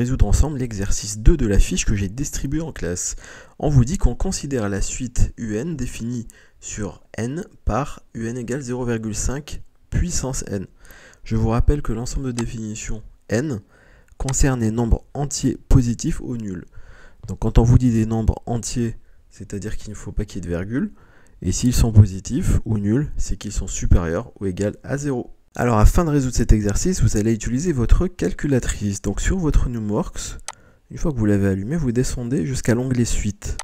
résoudre ensemble l'exercice 2 de la fiche que j'ai distribuée en classe. On vous dit qu'on considère la suite un définie sur n par un égale 0,5 puissance n. Je vous rappelle que l'ensemble de définition n concerne les nombres entiers positifs ou nuls. Donc quand on vous dit des nombres entiers, c'est-à-dire qu'il ne faut pas qu'il y ait de virgule, et s'ils sont positifs ou nuls, c'est qu'ils sont supérieurs ou égaux à 0. Alors afin de résoudre cet exercice, vous allez utiliser votre calculatrice. Donc sur votre Numworks, une fois que vous l'avez allumé, vous descendez jusqu'à l'onglet Suite.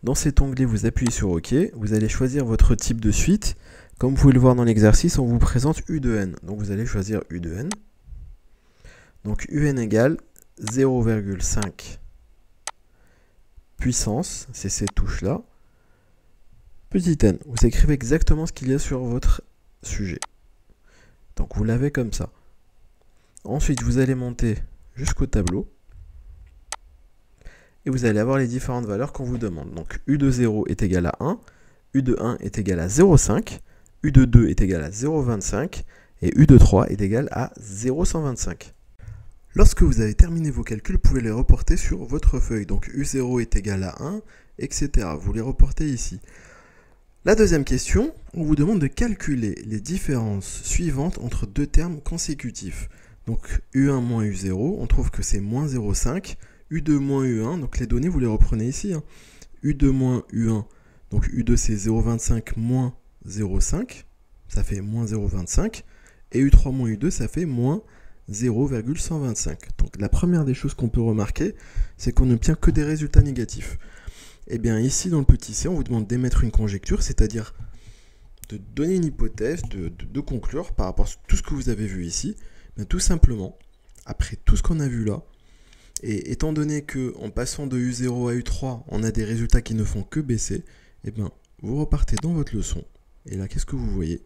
Dans cet onglet, vous appuyez sur OK, vous allez choisir votre type de suite. Comme vous pouvez le voir dans l'exercice, on vous présente U de n. Donc vous allez choisir U de n. Donc un égale 0,5 puissance, c'est cette touche-là, petit n. Vous écrivez exactement ce qu'il y a sur votre sujet. Donc vous l'avez comme ça. Ensuite, vous allez monter jusqu'au tableau. Et vous allez avoir les différentes valeurs qu'on vous demande. Donc U de 0 est égal à 1, U de 1 est égal à 0,5, U de 2 est égal à 0,25, et U de 3 est égal à 0,125. Lorsque vous avez terminé vos calculs, vous pouvez les reporter sur votre feuille. Donc U0 est égal à 1, etc. Vous les reportez ici. La deuxième question, on vous demande de calculer les différences suivantes entre deux termes consécutifs. Donc U1 moins U0, on trouve que c'est moins 0,5. U2 moins U1, donc les données vous les reprenez ici. U2 moins U1, donc U2 c'est 0,25 moins 0,5, ça fait moins 0,25. Et U3 moins U2, ça fait moins 0,125. Donc la première des choses qu'on peut remarquer, c'est qu'on n'obtient que des résultats négatifs. Et bien ici dans le petit c, on vous demande d'émettre une conjecture, c'est-à-dire de donner une hypothèse, de conclure par rapport à tout ce que vous avez vu ici. Bien, tout simplement, après tout ce qu'on a vu là, et étant donné qu'en passant de U0 à U3, on a des résultats qui ne font que baisser, et bien vous repartez dans votre leçon. Et là, qu'est-ce que vous voyez?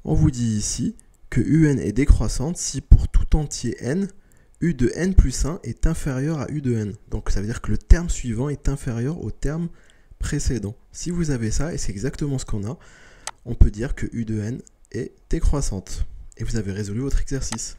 On vous dit ici que UN est décroissante si pour tout entier n, U de n plus 1 est inférieur à U de n. Donc ça veut dire que le terme suivant est inférieur au terme précédent. Si vous avez ça, et c'est exactement ce qu'on a, on peut dire que U de n est décroissante. Et vous avez résolu votre exercice.